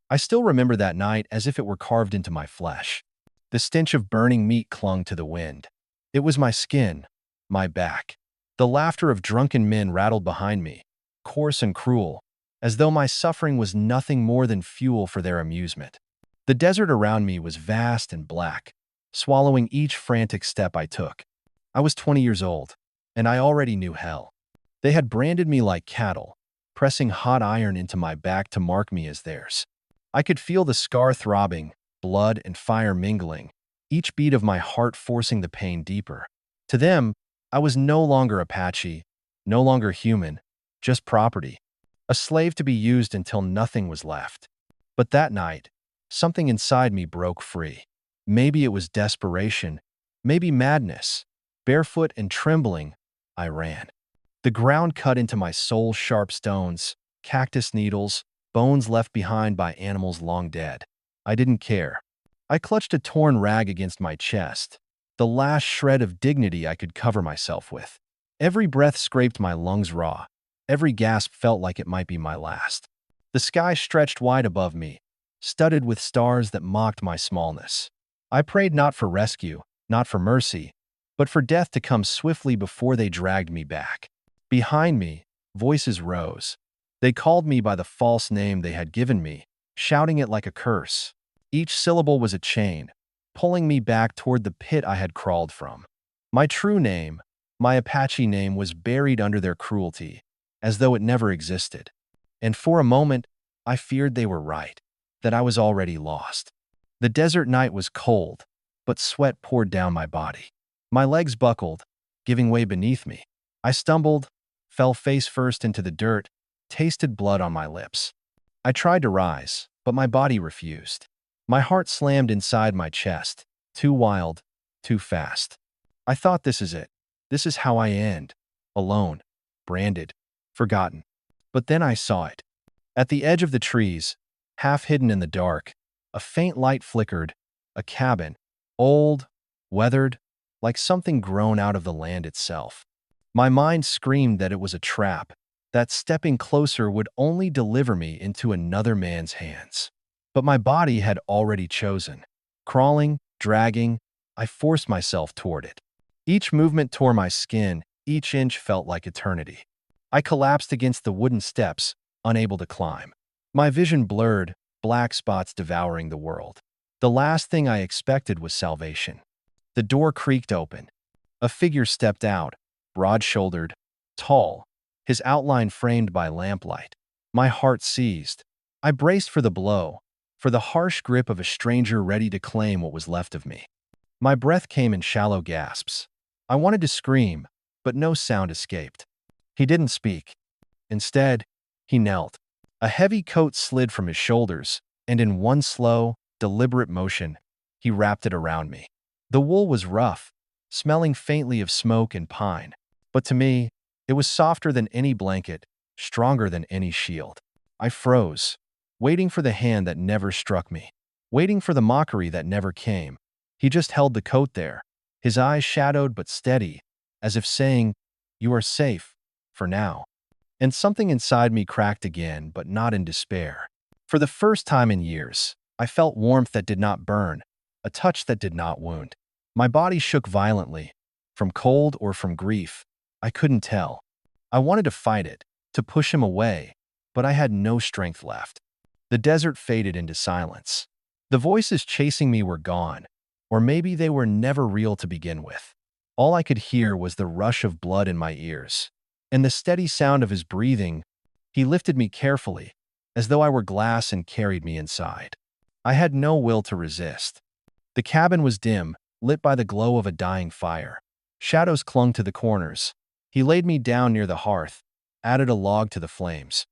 I still remember that night as if it were carved into my flesh. The stench of burning meat clung to the wind. It was my skin, my back. The laughter of drunken men rattled behind me, coarse and cruel, as though my suffering was nothing more than fuel for their amusement. The desert around me was vast and black, swallowing each frantic step I took. I was 20 years old, and I already knew hell. They had branded me like cattle, pressing hot iron into my back to mark me as theirs. I could feel the scar throbbing, blood and fire mingling, each beat of my heart forcing the pain deeper. To them, I was no longer Apache, no longer human, just property, a slave to be used until nothing was left. But that night, something inside me broke free. Maybe it was desperation, maybe madness. Barefoot and trembling, I ran. The ground cut into my soul sharp stones, cactus needles, bones left behind by animals long dead. I didn't care. I clutched a torn rag against my chest, the last shred of dignity I could cover myself with. Every breath scraped my lungs raw. Every gasp felt like it might be my last. The sky stretched wide above me, studded with stars that mocked my smallness. I prayed not for rescue, not for mercy, but for death to come swiftly before they dragged me back. Behind me, voices rose. They called me by the false name they had given me, shouting it like a curse. Each syllable was a chain, pulling me back toward the pit I had crawled from. My true name, my Apache name, was buried under their cruelty, as though it never existed. And for a moment, I feared they were right, that I was already lost. The desert night was cold, but sweat poured down my body. My legs buckled, giving way beneath me. I stumbled, fell face first into the dirt, tasted blood on my lips. I tried to rise, but my body refused. My heart slammed inside my chest, too wild, too fast. I thought, this is it. This is how I end. Alone, branded, forgotten. But then I saw it. At the edge of the trees, half hidden in the dark, a faint light flickered, a cabin, old, weathered, like something grown out of the land itself. My mind screamed that it was a trap, that stepping closer would only deliver me into another man's hands. But my body had already chosen. Crawling, dragging, I forced myself toward it. Each movement tore my skin, each inch felt like eternity. I collapsed against the wooden steps, unable to climb. My vision blurred, black spots devouring the world. The last thing I expected was salvation. The door creaked open. A figure stepped out, broad-shouldered, tall, his outline framed by lamplight. My heart seized. I braced for the blow, for the harsh grip of a stranger ready to claim what was left of me. My breath came in shallow gasps. I wanted to scream, but no sound escaped. He didn't speak. Instead, he knelt. A heavy coat slid from his shoulders, and in one slow, deliberate motion, he wrapped it around me. The wool was rough, smelling faintly of smoke and pine, but to me, it was softer than any blanket, stronger than any shield. I froze, waiting for the hand that never struck me, waiting for the mockery that never came. He just held the coat there, his eyes shadowed but steady, as if saying, "You are safe, for now." And something inside me cracked again, but not in despair. For the first time in years, I felt warmth that did not burn, a touch that did not wound. My body shook violently, from cold or from grief. I couldn't tell. I wanted to fight it, to push him away, but I had no strength left. The desert faded into silence. The voices chasing me were gone, or maybe they were never real to begin with. All I could hear was the rush of blood in my ears, and the steady sound of his breathing. He lifted me carefully, as though I were glass, and carried me inside. I had no will to resist. The cabin was dim, lit by the glow of a dying fire. Shadows clung to the corners. He laid me down near the hearth, added a log to the flames.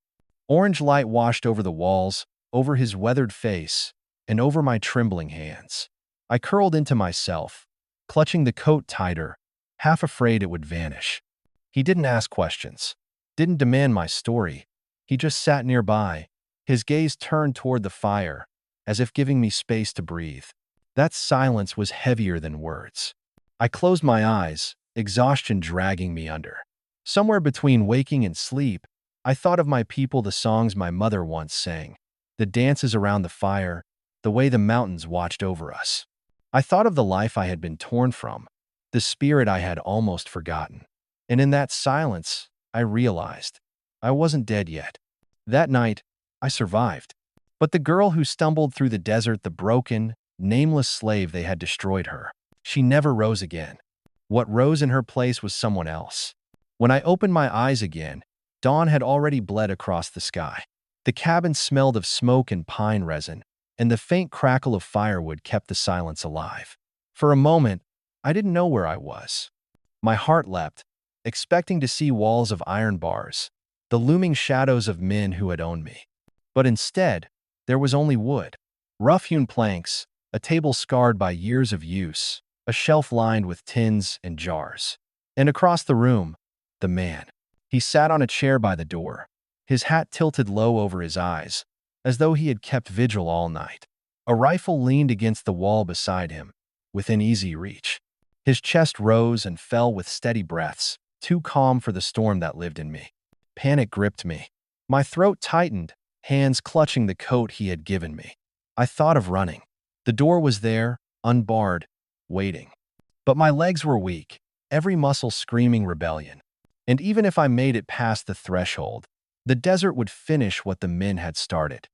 Orange light washed over the walls, over his weathered face, and over my trembling hands. I curled into myself, clutching the coat tighter, half afraid it would vanish. He didn't ask questions, didn't demand my story. He just sat nearby, his gaze turned toward the fire, as if giving me space to breathe. That silence was heavier than words. I closed my eyes, exhaustion dragging me under. Somewhere between waking and sleep, I thought of my people, the songs my mother once sang. the dances around the fire, the way the mountains watched over us. I thought of the life I had been torn from, the spirit I had almost forgotten. And in that silence, I realized I wasn't dead yet. That night, I survived. But the girl who stumbled through the desert, the broken, nameless slave they had destroyed her, she never rose again. What rose in her place was someone else. When I opened my eyes again, dawn had already bled across the sky. The cabin smelled of smoke and pine resin, and the faint crackle of firewood kept the silence alive. For a moment, I didn't know where I was. My heart leapt, expecting to see walls of iron bars, the looming shadows of men who had owned me. But instead, there was only wood, rough-hewn planks, a table scarred by years of use, a shelf lined with tins and jars. And across the room, the man. He sat on a chair by the door, his hat tilted low over his eyes, as though he had kept vigil all night. A rifle leaned against the wall beside him, within easy reach. His chest rose and fell with steady breaths, too calm for the storm that lived in me. Panic gripped me. My throat tightened, hands clutching the coat he had given me. I thought of running. The door was there, unbarred, waiting. But my legs were weak, every muscle screaming rebellion. And even if I made it past the threshold, the desert would finish what the men had started.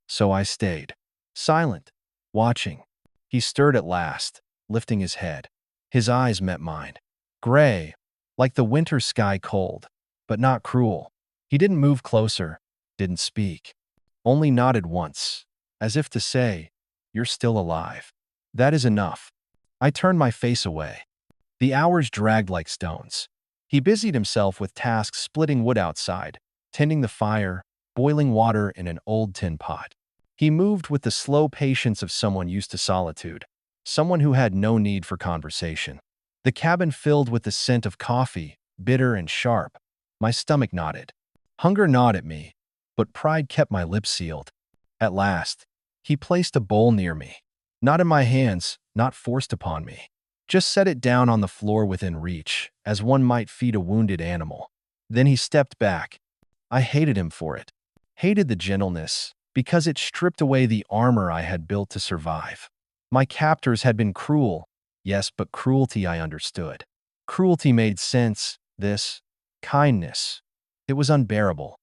So I stayed, silent, watching. He stirred at last, lifting his head. His eyes met mine. Gray, like the winter sky, cold, but not cruel. He didn't move closer, didn't speak, only nodded once, as if to say, "You're still alive. That is enough." I turned my face away. The hours dragged like stones. He busied himself with tasks splitting wood outside, tending the fire, boiling water in an old tin pot. He moved with the slow patience of someone used to solitude, someone who had no need for conversation. The cabin filled with the scent of coffee, bitter and sharp. My stomach knotted. Hunger gnawed at me, but pride kept my lips sealed. At last, he placed a bowl near me. Not in my hands, not forced upon me. Just set it down on the floor within reach, as one might feed a wounded animal. Then he stepped back. I hated him for it. Hated the gentleness, because it stripped away the armor I had built to survive. My captors had been cruel, yes, but cruelty I understood. Cruelty made sense, this, kindness. It was unbearable.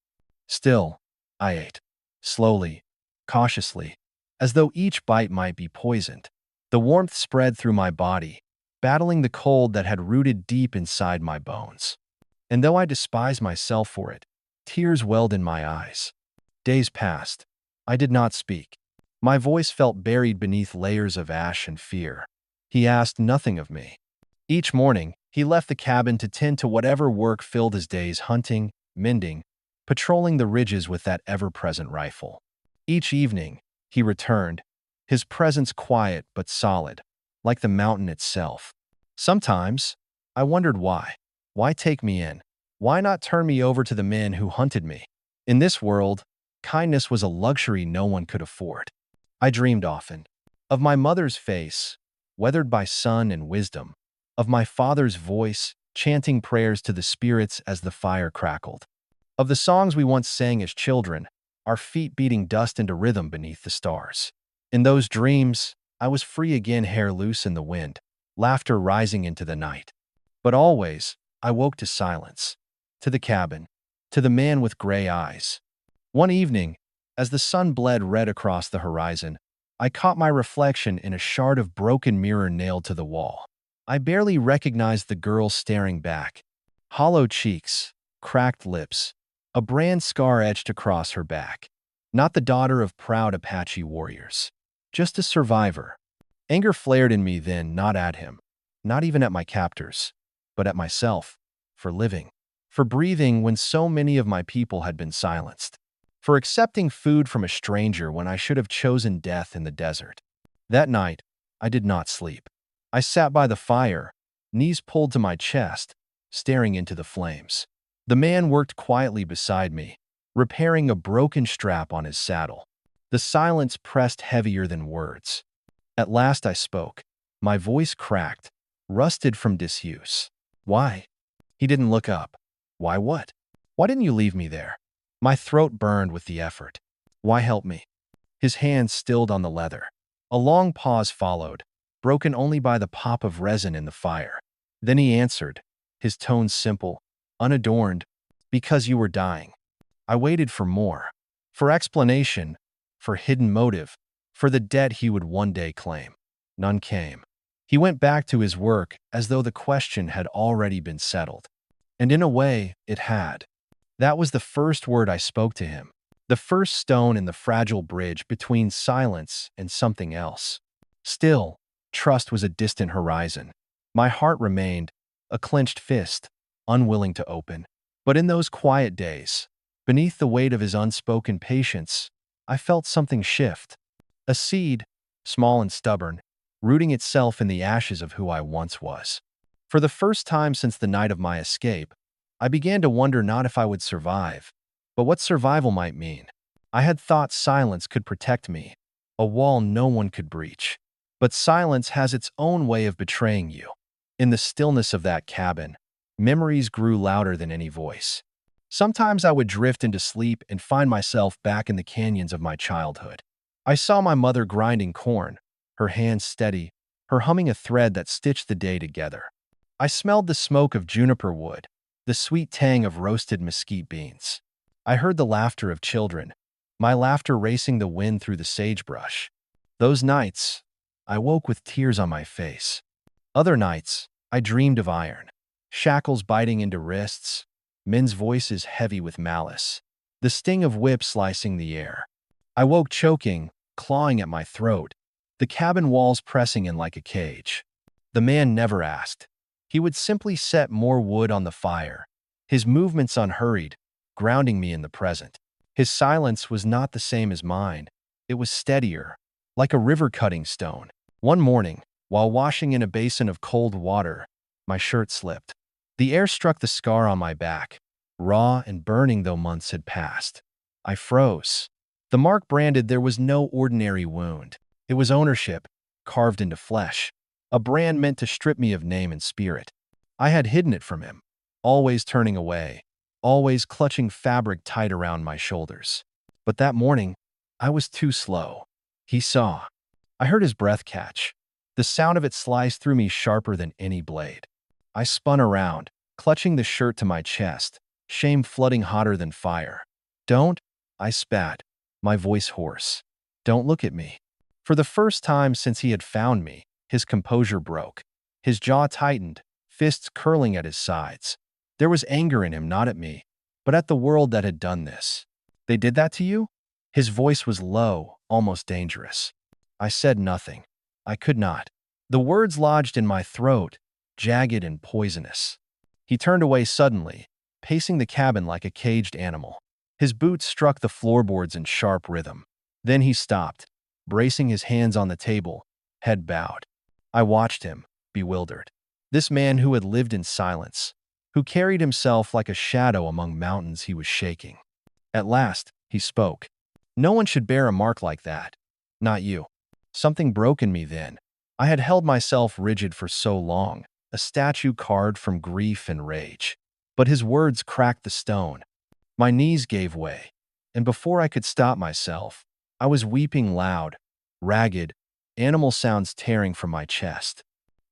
Still, I ate. Slowly, cautiously, as though each bite might be poisoned. The warmth spread through my body, battling the cold that had rooted deep inside my bones. And though I despised myself for it, tears welled in my eyes. Days passed. I did not speak. My voice felt buried beneath layers of ash and fear. He asked nothing of me. Each morning, he left the cabin to tend to whatever work filled his days, hunting, mending, patrolling the ridges with that ever-present rifle. Each evening, he returned, his presence quiet but solid, like the mountain itself. Sometimes, I wondered why. Why take me in? Why not turn me over to the men who hunted me? In this world, kindness was a luxury no one could afford. I dreamed often of my mother's face, weathered by sun and wisdom, of my father's voice, chanting prayers to the spirits as the fire crackled, of the songs we once sang as children, our feet beating dust into rhythm beneath the stars. In those dreams, I was free again, hair loose in the wind, laughter rising into the night. But always, I woke to silence, to the cabin, to the man with gray eyes. One evening, as the sun bled red across the horizon, I caught my reflection in a shard of broken mirror nailed to the wall. I barely recognized the girl staring back. Hollow cheeks, cracked lips, a brand scar etched across her back. Not the daughter of proud Apache warriors. Just a survivor. Anger flared in me then, not at him, not even at my captors, but at myself, for living, for breathing when so many of my people had been silenced, for accepting food from a stranger when I should have chosen death in the desert. That night, I did not sleep. I sat by the fire, knees pulled to my chest, staring into the flames. The man worked quietly beside me, repairing a broken strap on his saddle. The silence pressed heavier than words. At last I spoke. My voice cracked, rusted from disuse. "Why?" He didn't look up. "Why what? Why didn't you leave me there?" My throat burned with the effort. "Why help me? his hands stilled on the leather. A long pause followed, broken only by the pop of resin in the fire. Then he answered, his tone simple, unadorned, "Because you were dying." I waited for more. For explanation, for hidden motive, for the debt he would one day claim. None came. He went back to his work as though the question had already been settled. And in a way, it had. That was the first word I spoke to him. The first stone in the fragile bridge between silence and something else. Still, trust was a distant horizon. My heart remained, a clenched fist, unwilling to open. But in those quiet days, beneath the weight of his unspoken patience, I felt something shift. A seed, small and stubborn, rooting itself in the ashes of who I once was. For the first time since the night of my escape, I began to wonder not if I would survive, but what survival might mean. I had thought silence could protect me, a wall no one could breach. But silence has its own way of betraying you. In the stillness of that cabin, memories grew louder than any voice. Sometimes I would drift into sleep and find myself back in the canyons of my childhood. I saw my mother grinding corn, her hands steady, her humming a thread that stitched the day together. I smelled the smoke of juniper wood, the sweet tang of roasted mesquite beans. I heard the laughter of children, my laughter racing the wind through the sagebrush. Those nights, I woke with tears on my face. Other nights, I dreamed of iron, shackles biting into wrists, men's voices heavy with malice, the sting of whips slicing the air. I woke choking, clawing at my throat, the cabin walls pressing in like a cage. The man never asked. He would simply set more wood on the fire, his movements unhurried, grounding me in the present. His silence was not the same as mine. It was steadier, like a river cutting stone. One morning, while washing in a basin of cold water, my shirt slipped. The air struck the scar on my back, raw and burning though months had passed. I froze. The mark branded there was no ordinary wound. It was ownership, carved into flesh, a brand meant to strip me of name and spirit. I had hidden it from him, always turning away, always clutching fabric tight around my shoulders. But that morning, I was too slow. He saw. I heard his breath catch. The sound of it sliced through me sharper than any blade. I spun around, clutching the shirt to my chest, shame flooding hotter than fire. "Don't," I spat, my voice hoarse. "Don't look at me." For the first time since he had found me, his composure broke. His jaw tightened, fists curling at his sides. There was anger in him, not at me, but at the world that had done this. "They did that to you?" His voice was low, almost dangerous. I said nothing. I could not. The words lodged in my throat, jagged and poisonous. He turned away suddenly, pacing the cabin like a caged animal. His boots struck the floorboards in sharp rhythm. Then he stopped, bracing his hands on the table, head bowed. I watched him, bewildered. This man who had lived in silence, who carried himself like a shadow among mountains he was shaking. At last, he spoke. "No one should bear a mark like that. Not you." Something broke in me then. I had held myself rigid for so long, a statue carved from grief and rage. But his words cracked the stone. My knees gave way, and before I could stop myself, I was weeping loud, ragged, animal sounds tearing from my chest.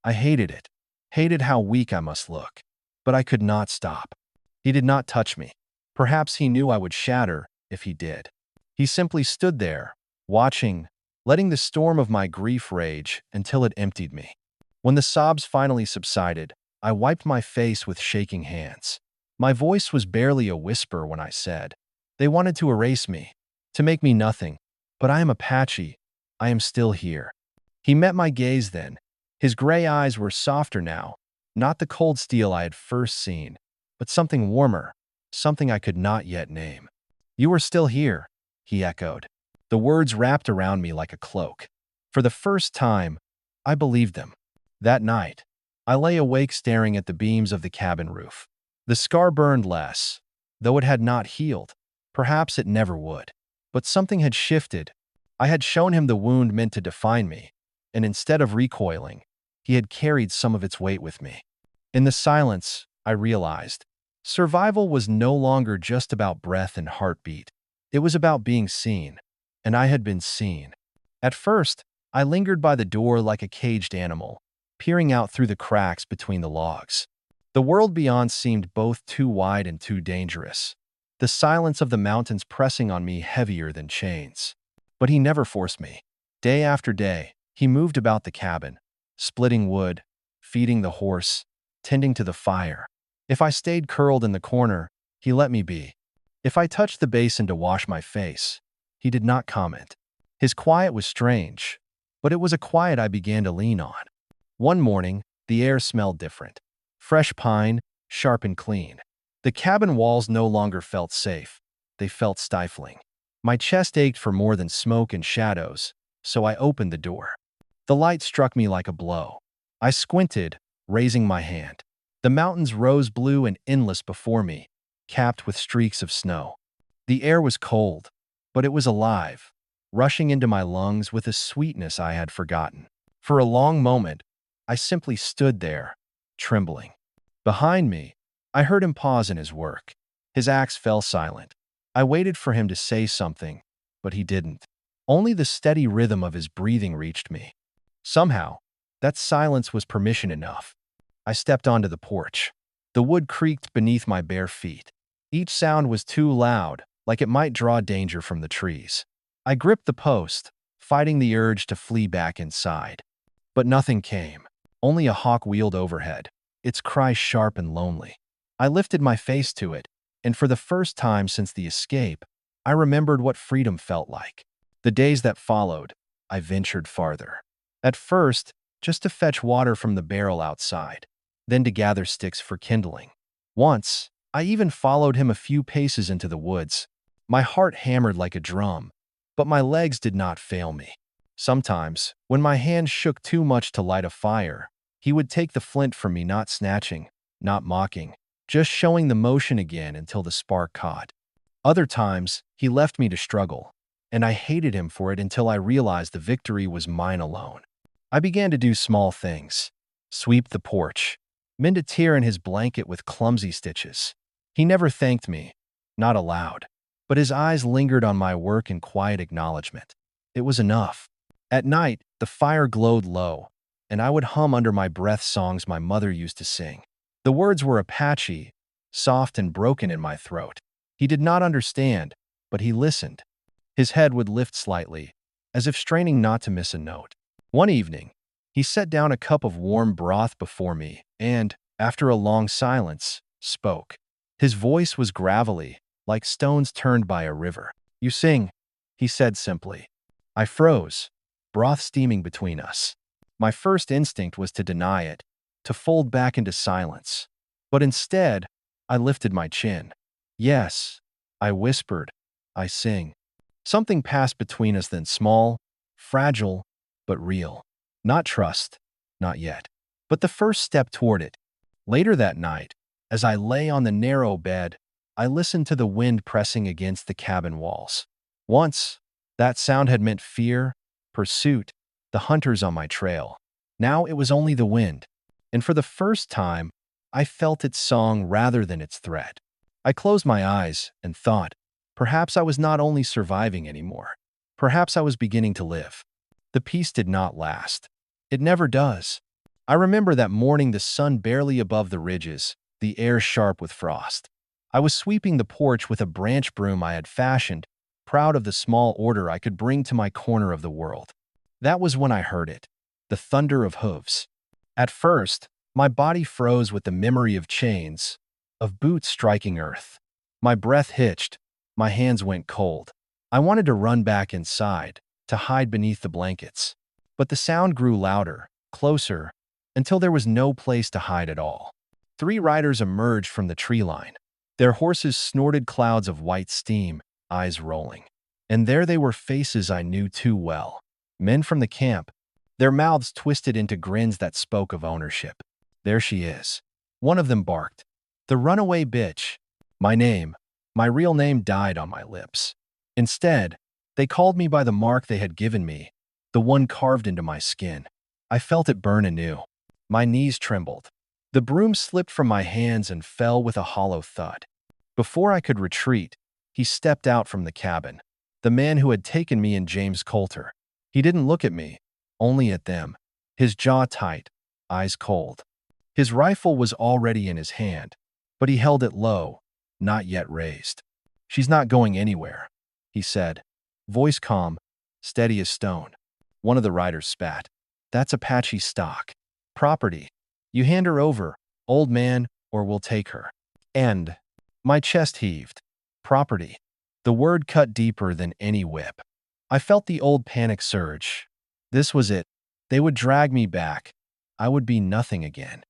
I hated it, hated how weak I must look. But I could not stop. He did not touch me. Perhaps he knew I would shatter if he did. He simply stood there, watching, letting the storm of my grief rage until it emptied me. When the sobs finally subsided, I wiped my face with shaking hands. My voice was barely a whisper when I said, "They wanted to erase me, to make me nothing, but I am Apache. I am still here." He met my gaze then. His gray eyes were softer now, not the cold steel I had first seen, but something warmer, something I could not yet name. "You are still here," he echoed. The words wrapped around me like a cloak. For the first time, I believed them. That night, I lay awake staring at the beams of the cabin roof. The scar burned less, though it had not healed. Perhaps it never would. But something had shifted. I had shown him the wound meant to define me, and instead of recoiling, he had carried some of its weight with me. In the silence, I realized, survival was no longer just about breath and heartbeat. It was about being seen. and I had been seen. At first, I lingered by the door like a caged animal, peering out through the cracks between the logs. The world beyond seemed both too wide and too dangerous, the silence of the mountains pressing on me heavier than chains. But he never forced me. Day after day, he moved about the cabin, splitting wood, feeding the horse, tending to the fire. If I stayed curled in the corner, he let me be. If I touched the basin to wash my face, he did not comment. His quiet was strange, but it was a quiet I began to lean on. One morning, the air smelled different. Fresh pine, sharp and clean. The cabin walls no longer felt safe. They felt stifling. My chest ached for more than smoke and shadows, so I opened the door. The light struck me like a blow. I squinted, raising my hand. The mountains rose blue and endless before me, capped with streaks of snow. The air was cold, but it was alive, rushing into my lungs with a sweetness I had forgotten. For a long moment, I simply stood there, trembling. Behind me, I heard him pause in his work. His axe fell silent. I waited for him to say something, but he didn't. Only the steady rhythm of his breathing reached me. Somehow, that silence was permission enough. I stepped onto the porch. The wood creaked beneath my bare feet. Each sound was too loud, like it might draw danger from the trees. I gripped the post, fighting the urge to flee back inside. But nothing came. Only a hawk wheeled overhead, its cry sharp and lonely. I lifted my face to it, and for the first time since the escape, I remembered what freedom felt like. The days that followed, I ventured farther. At first, just to fetch water from the barrel outside, then to gather sticks for kindling. Once, I even followed him a few paces into the woods. My heart hammered like a drum, but my legs did not fail me. Sometimes, when my hands shook too much to light a fire, he would take the flint from me, not snatching, not mocking, just showing the motion again until the spark caught. Other times, he left me to struggle, and I hated him for it until I realized the victory was mine alone. I began to do small things. Sweep the porch, mend a tear in his blanket with clumsy stitches. He never thanked me, not aloud, but his eyes lingered on my work in quiet acknowledgement. It was enough. At night, the fire glowed low, and I would hum under my breath songs my mother used to sing. The words were Apache, soft and broken in my throat. He did not understand, but he listened. His head would lift slightly, as if straining not to miss a note. One evening, he set down a cup of warm broth before me and, after a long silence, spoke. His voice was gravelly, like stones turned by a river. "You sing," he said simply. I froze, broth steaming between us. My first instinct was to deny it, to fold back into silence. But instead, I lifted my chin. "Yes," I whispered, "I sing." Something passed between us then, small, fragile, but real. Not trust, not yet, but the first step toward it. Later that night, as I lay on the narrow bed, I listened to the wind pressing against the cabin walls. Once, that sound had meant fear, pursuit, the hunters on my trail. Now it was only the wind, and for the first time, I felt its song rather than its threat. I closed my eyes and thought, perhaps I was not only surviving anymore. Perhaps I was beginning to live. The peace did not last. It never does. I remember that morning, the sun barely above the ridges, the air sharp with frost. I was sweeping the porch with a branch broom I had fashioned, proud of the small order I could bring to my corner of the world. That was when I heard it, the thunder of hooves. At first, my body froze with the memory of chains, of boots striking earth. My breath hitched, my hands went cold. I wanted to run back inside, to hide beneath the blankets. But the sound grew louder, closer, until there was no place to hide at all. 3 riders emerged from the tree line. Their horses snorted clouds of white steam, eyes rolling. And there they were, faces I knew too well. Men from the camp, their mouths twisted into grins that spoke of ownership. "There she is," one of them barked. "The runaway bitch." My name, my real name, died on my lips. Instead, they called me by the mark they had given me, the one carved into my skin. I felt it burn anew. My knees trembled. The broom slipped from my hands and fell with a hollow thud. Before I could retreat, he stepped out from the cabin. the man who had taken me and James Coulter. He didn't look at me, only at them, his jaw tight, eyes cold. His rifle was already in his hand, but he held it low, not yet raised. "She's not going anywhere," he said, voice calm, steady as stone. One of the riders spat. "That's Apache stock. Property. You hand her over, old man, or we'll take her." And my chest heaved. Property. The word cut deeper than any whip. I felt the old panic surge. This was it. They would drag me back. I would be nothing again.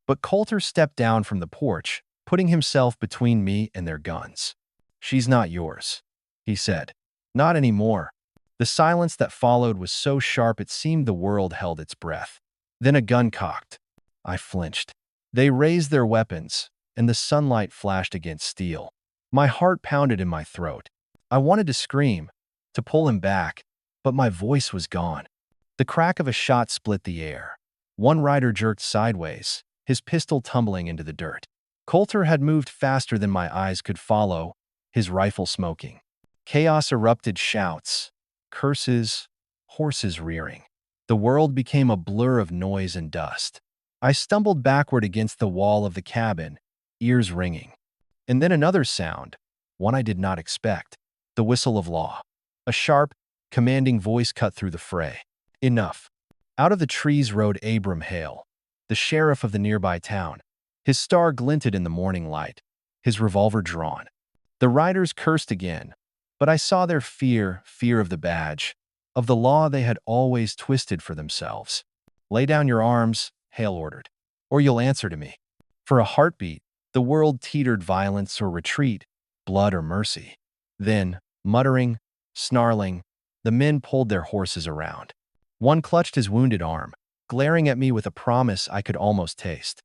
But Coulter stepped down from the porch, putting himself between me and their guns. "She's not yours," he said. "Not anymore." The silence that followed was so sharp it seemed the world held its breath. Then a gun cocked. I flinched. They raised their weapons, and the sunlight flashed against steel. My heart pounded in my throat. I wanted to scream, to pull him back, but my voice was gone. The crack of a shot split the air. One rider jerked sideways, his pistol tumbling into the dirt. Coulter had moved faster than my eyes could follow, his rifle smoking. Chaos erupted, shouts, curses, horses rearing. The world became a blur of noise and dust. I stumbled backward against the wall of the cabin, ears ringing. And then another sound, one I did not expect, the whistle of law. A sharp, commanding voice cut through the fray. "Enough." Out of the trees rode Abram Hale, the sheriff of the nearby town. His star glinted in the morning light, his revolver drawn. The riders cursed again, but I saw their fear of the badge, of the law they had always twisted for themselves. "Lay down your arms," Hale ordered, "or you'll answer to me." For a heartbeat, the world teetered, violence or retreat, blood or mercy. Then, muttering, snarling, the men pulled their horses around. One clutched his wounded arm, glaring at me with a promise I could almost taste.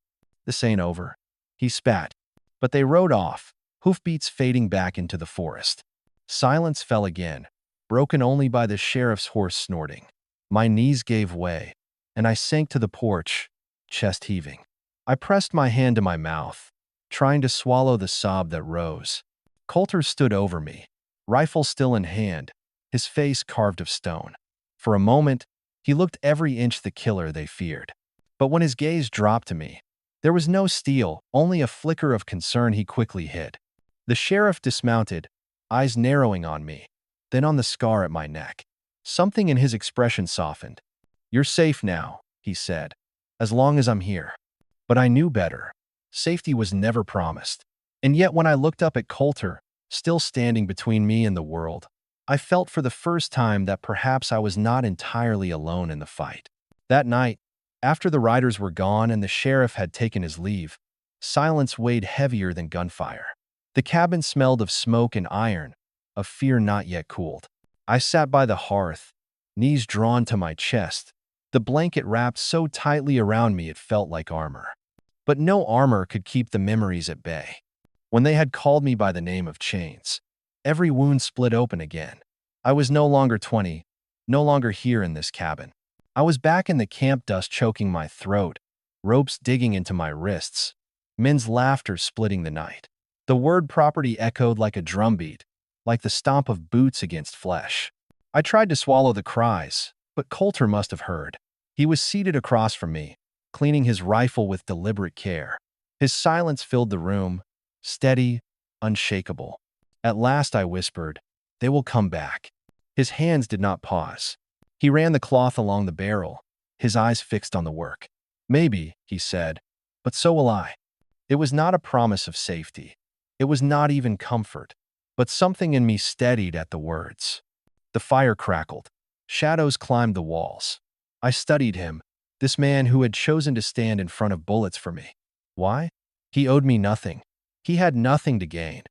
"This ain't over." He spat. But they rode off, hoofbeats fading back into the forest. Silence fell again, broken only by the sheriff's horse snorting. My knees gave way, and I sank to the porch, chest heaving. I pressed my hand to my mouth, trying to swallow the sob that rose. Coulter stood over me, rifle still in hand, his face carved of stone. For a moment, he looked every inch the killer they feared. But when his gaze dropped to me, there was no steel, only a flicker of concern he quickly hid. The sheriff dismounted, eyes narrowing on me, then on the scar at my neck. Something in his expression softened. "You're safe now," he said, "as long as I'm here." But I knew better. Safety was never promised. And yet when I looked up at Coulter, still standing between me and the world, I felt for the first time that perhaps I was not entirely alone in the fight. That night, after the riders were gone and the sheriff had taken his leave, silence weighed heavier than gunfire. The cabin smelled of smoke and iron, of fear not yet cooled. I sat by the hearth, knees drawn to my chest, the blanket wrapped so tightly around me it felt like armor. But no armor could keep the memories at bay. When they had called me by the name of Chains, every wound split open again. I was no longer 20, no longer here in this cabin. I was back in the camp, dust choking my throat, ropes digging into my wrists, men's laughter splitting the night. The word property echoed like a drumbeat, like the stomp of boots against flesh. I tried to swallow the cries, but Coulter must have heard. He was seated across from me, cleaning his rifle with deliberate care. His silence filled the room, steady, unshakable. At last I whispered, "They will come back." His hands did not pause. He ran the cloth along the barrel, his eyes fixed on the work. "Maybe," he said, "but so will I." It was not a promise of safety. It was not even comfort, but something in me steadied at the words. The fire crackled. Shadows climbed the walls. I studied him, this man who had chosen to stand in front of bullets for me. Why? He owed me nothing. He had nothing to gain.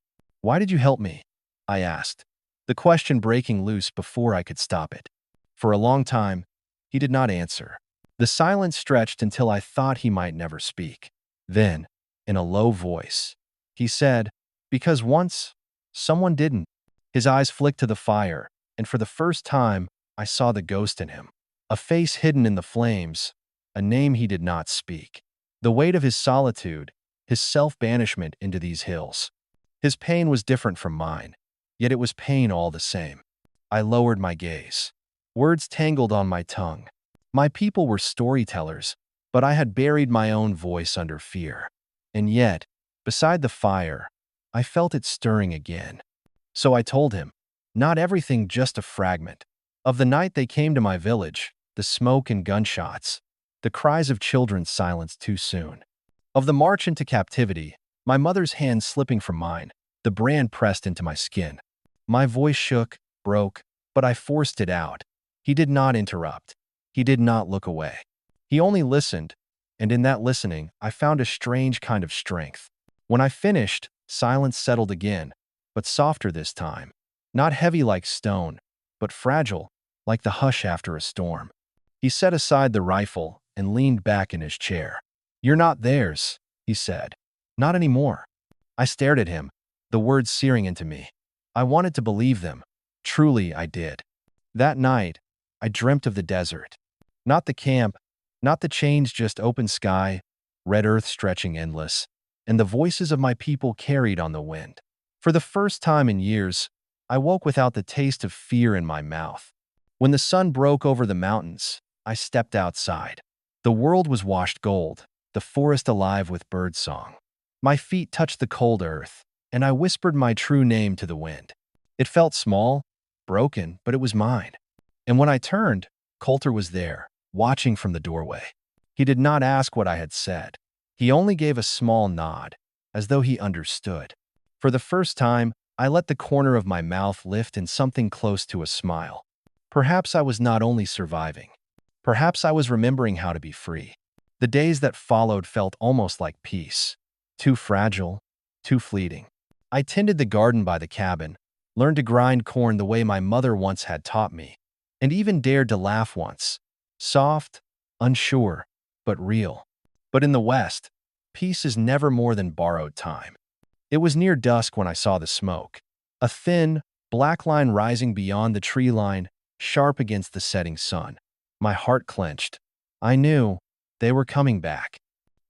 "Why did you help me?" I asked, the question breaking loose before I could stop it. For a long time, he did not answer. The silence stretched until I thought he might never speak. Then, in a low voice, he said, "Because once, someone didn't." His eyes flicked to the fire, and for the first time, I saw the ghost in him. A face hidden in the flames, a name he did not speak. The weight of his solitude, his self-banishment into these hills. His pain was different from mine, yet it was pain all the same. I lowered my gaze. Words tangled on my tongue. My people were storytellers, but I had buried my own voice under fear. And yet, beside the fire, I felt it stirring again. So I told him, not everything, just a fragment. Of the night they came to my village, the smoke and gunshots, the cries of children silenced too soon. Of the march into captivity, my mother's hand slipping from mine, the brand pressed into my skin. My voice shook, broke, but I forced it out. He did not interrupt. He did not look away. He only listened, and in that listening, I found a strange kind of strength. When I finished, silence settled again, but softer this time. Not heavy like stone, but fragile, like the hush after a storm. He set aside the rifle and leaned back in his chair. "You're not theirs," he said. "Not anymore." I stared at him, the words searing into me. I wanted to believe them. Truly, I did. That night, I dreamt of the desert. Not the camp, not the chains, just open sky, red earth stretching endless, and the voices of my people carried on the wind. For the first time in years, I woke without the taste of fear in my mouth. When the sun broke over the mountains, I stepped outside. The world was washed gold, the forest alive with birdsong. My feet touched the cold earth, and I whispered my true name to the wind. It felt small, broken, but it was mine. And when I turned, Coulter was there, watching from the doorway. He did not ask what I had said. He only gave a small nod, as though he understood. For the first time, I let the corner of my mouth lift in something close to a smile. Perhaps I was not only surviving. Perhaps I was remembering how to be free. The days that followed felt almost like peace. Too fragile, too fleeting. I tended the garden by the cabin, learned to grind corn the way my mother once had taught me, and even dared to laugh once. Soft, unsure, but real. But in the West, peace is never more than borrowed time. It was near dusk when I saw the smoke. A thin, black line rising beyond the tree line, sharp against the setting sun. My heart clenched. I knew they were coming back.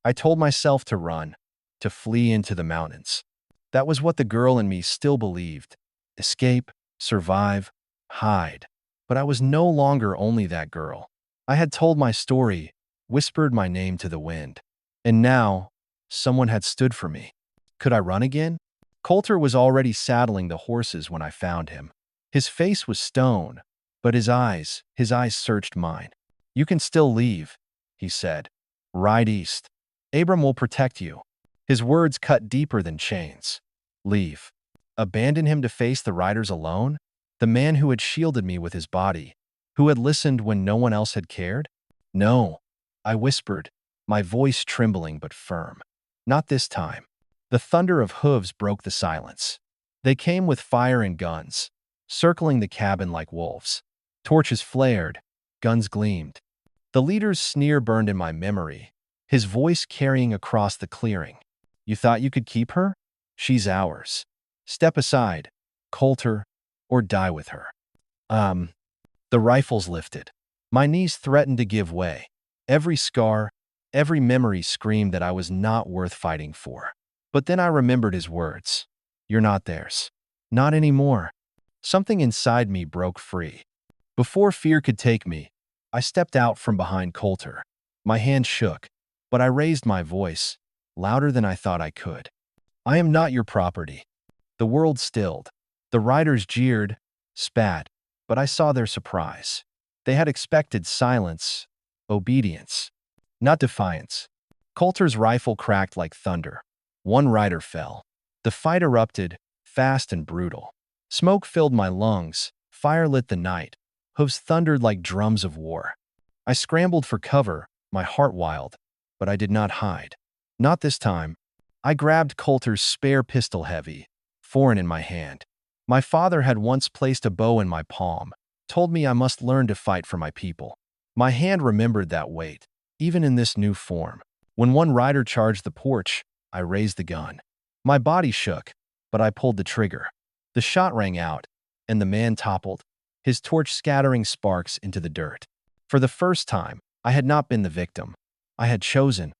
I told myself to run, to flee into the mountains. That was what the girl in me still believed. Escape, survive, hide. But I was no longer only that girl. I had told my story, whispered my name to the wind. And now, someone had stood for me. Could I run again? Coulter was already saddling the horses when I found him. His face was stone, but his eyes searched mine. "You can still leave," he said. "Ride east. Abram will protect you." His words cut deeper than chains. Leave. Abandon him to face the riders alone? The man who had shielded me with his body, who had listened when no one else had cared? "No," I whispered, my voice trembling but firm. "Not this time." The thunder of hooves broke the silence. They came with fire and guns, circling the cabin like wolves. Torches flared, guns gleamed. The leader's sneer burned in my memory, his voice carrying across the clearing. "You thought you could keep her? She's ours. Step aside, Coulter, or die with her." The rifles lifted. My knees threatened to give way. Every scar, every memory screamed that I was not worth fighting for. But then I remembered his words. "You're not theirs. Not anymore." Something inside me broke free. Before fear could take me, I stepped out from behind Coulter. My hand shook, but I raised my voice, louder than I thought I could. "I am not your property." The world stilled. The riders jeered, spat, but I saw their surprise. They had expected silence, obedience, not defiance. Coulter's rifle cracked like thunder. One rider fell. The fight erupted, fast and brutal. Smoke filled my lungs, fire lit the night, hooves thundered like drums of war. I scrambled for cover, my heart wild, but I did not hide. Not this time. I grabbed Coulter's spare pistol heavy, foreign in my hand. My father had once placed a bow in my palm, told me I must learn to fight for my people. My hand remembered that weight, even in this new form. When one rider charged the porch, I raised the gun. My body shook, but I pulled the trigger. The shot rang out, and the man toppled, his torch scattering sparks into the dirt. For the first time, I had not been the victim. I had chosen.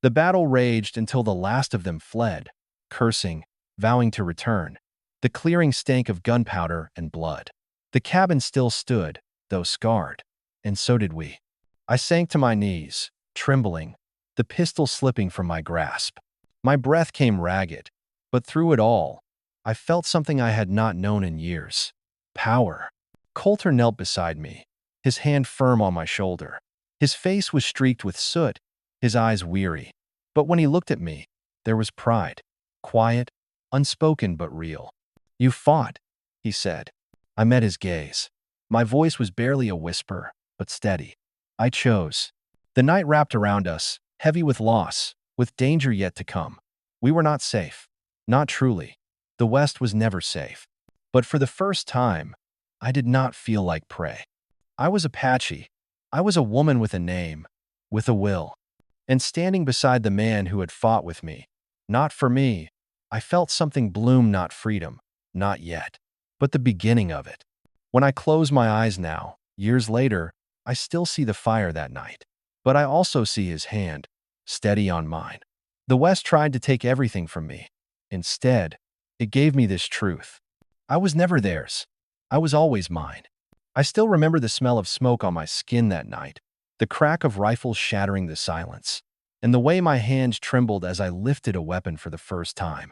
The battle raged until the last of them fled, cursing, vowing to return. The clearing stank of gunpowder and blood. The cabin still stood, though scarred, and so did we. I sank to my knees, trembling, the pistol slipping from my grasp. My breath came ragged, but through it all, I felt something I had not known in years. Power. Coulter knelt beside me, his hand firm on my shoulder. His face was streaked with soot, his eyes weary. But when he looked at me, there was pride. Quiet, unspoken but real. "You fought," he said. I met his gaze. My voice was barely a whisper, but steady. "I chose." The night wrapped around us, heavy with loss, with danger yet to come. We were not safe. Not truly. The West was never safe. But for the first time, I did not feel like prey. I was Apache. I was a woman with a name, with a will. And standing beside the man who had fought with me, not for me, I felt something bloom, not freedom, not yet, but the beginning of it. When I close my eyes now, years later, I still see the fire that night. But I also see his hand, steady on mine. The West tried to take everything from me. Instead, it gave me this truth. I was never theirs. I was always mine. I still remember the smell of smoke on my skin that night, the crack of rifles shattering the silence, and the way my hands trembled as I lifted a weapon for the first time.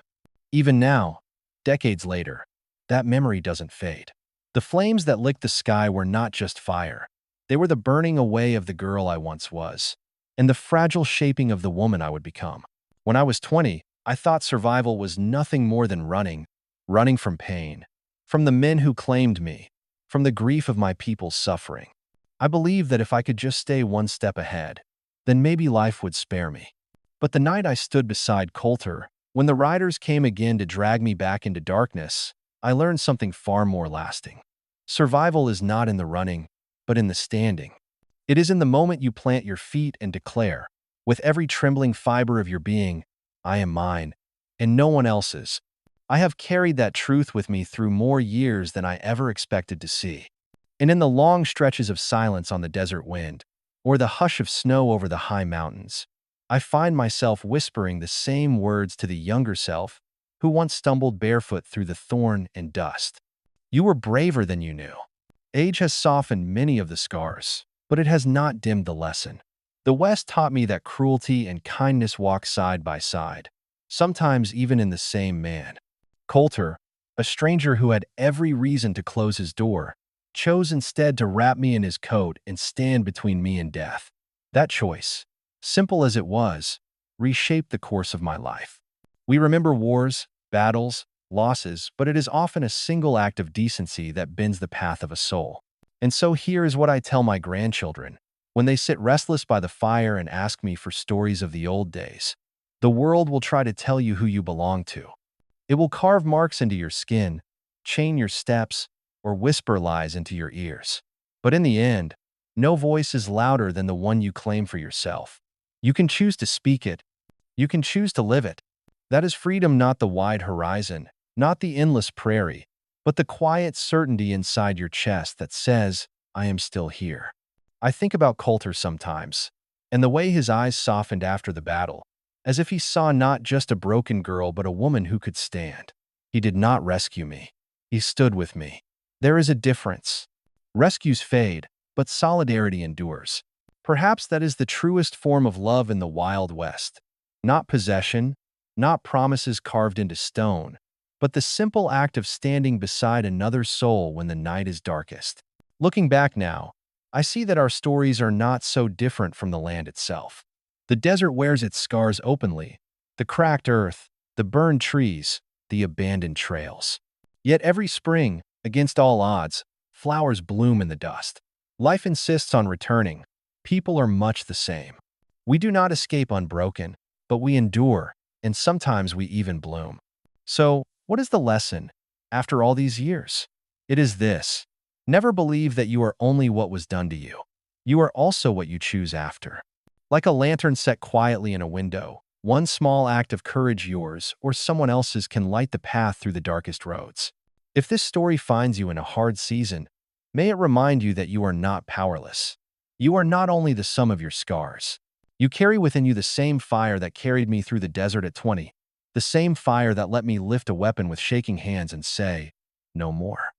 Even now, decades later, that memory doesn't fade. The flames that licked the sky were not just fire. They were the burning away of the girl I once was, and the fragile shaping of the woman I would become. When I was 20, I thought survival was nothing more than running from pain, from the men who claimed me, from the grief of my people's suffering. I believed that if I could just stay one step ahead, then maybe life would spare me. But the night I stood beside Coulter, when the riders came again to drag me back into darkness, I learned something far more lasting. Survival is not in the running, but in the standing. It is in the moment you plant your feet and declare, with every trembling fiber of your being, "I am mine, and no one else's." I have carried that truth with me through more years than I ever expected to see. And in the long stretches of silence on the desert wind, or the hush of snow over the high mountains, I find myself whispering the same words to the younger self who once stumbled barefoot through the thorn and dust. You were braver than you knew. Age has softened many of the scars, but it has not dimmed the lesson. The West taught me that cruelty and kindness walk side by side, sometimes even in the same man. Coulter, a stranger who had every reason to close his door, chose instead to wrap me in his coat and stand between me and death. That choice, simple as it was, reshaped the course of my life. We remember wars, battles, losses, but it is often a single act of decency that bends the path of a soul. And so here is what I tell my grandchildren when they sit restless by the fire and ask me for stories of the old days. The world will try to tell you who you belong to. It will carve marks into your skin, chain your steps, or whisper lies into your ears. But in the end, no voice is louder than the one you claim for yourself. You can choose to speak it. You can choose to live it. That is freedom, not the wide horizon, not the endless prairie, but the quiet certainty inside your chest that says, "I am still here." I think about Coulter sometimes, and the way his eyes softened after the battle, as if he saw not just a broken girl but a woman who could stand. He did not rescue me. He stood with me. There is a difference. Rescues fade, but solidarity endures. Perhaps that is the truest form of love in the Wild West. Not possession, not promises carved into stone, but the simple act of standing beside another soul when the night is darkest. Looking back now, I see that our stories are not so different from the land itself. The desert wears its scars openly, the cracked earth, the burned trees, the abandoned trails. Yet every spring, against all odds, flowers bloom in the dust. Life insists on returning. People are much the same. We do not escape unbroken, but we endure, and sometimes we even bloom. So, what is the lesson, after all these years? It is this: never believe that you are only what was done to you. You are also what you choose after. Like a lantern set quietly in a window, one small act of courage, yours or someone else's, can light the path through the darkest roads. If this story finds you in a hard season, may it remind you that you are not powerless. You are not only the sum of your scars. You carry within you the same fire that carried me through the desert at 20, the same fire that let me lift a weapon with shaking hands and say, "No more."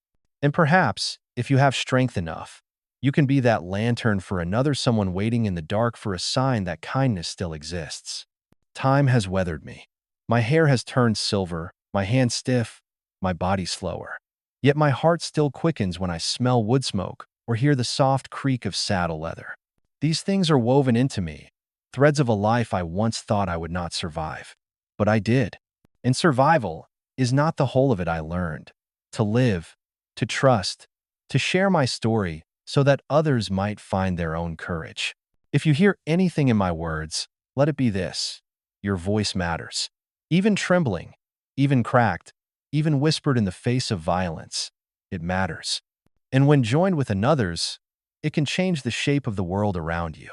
And perhaps, if you have strength enough, you can be that lantern for another someone waiting in the dark for a sign that kindness still exists. Time has weathered me. My hair has turned silver, my hands stiff, my body slower. Yet my heart still quickens when I smell wood smoke or hear the soft creak of saddle leather. These things are woven into me, threads of a life I once thought I would not survive. But I did. And survival is not the whole of it I learned. To live, to trust, to share my story so that others might find their own courage. If you hear anything in my words, let it be this: your voice matters. Even trembling, even cracked, even whispered in the face of violence, it matters. And when joined with another's, it can change the shape of the world around you.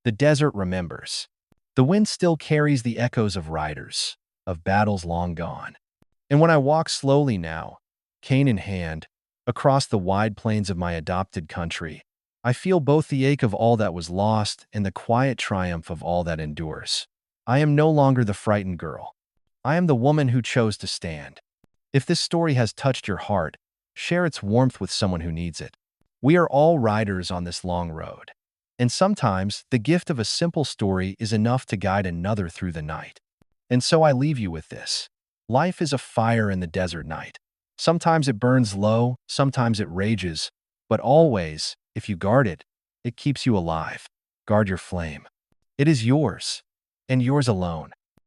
The desert remembers. The wind still carries the echoes of riders, of battles long gone. And when I walk slowly now, cane in hand, across the wide plains of my adopted country, I feel both the ache of all that was lost and the quiet triumph of all that endures. I am no longer the frightened girl. I am the woman who chose to stand. If this story has touched your heart, share its warmth with someone who needs it. We are all riders on this long road. And sometimes the gift of a simple story is enough to guide another through the night. And so I leave you with this. Life is a fire in the desert night. Sometimes it burns low, sometimes it rages, but always, if you guard it, it keeps you alive. Guard your flame. It is yours, and yours alone.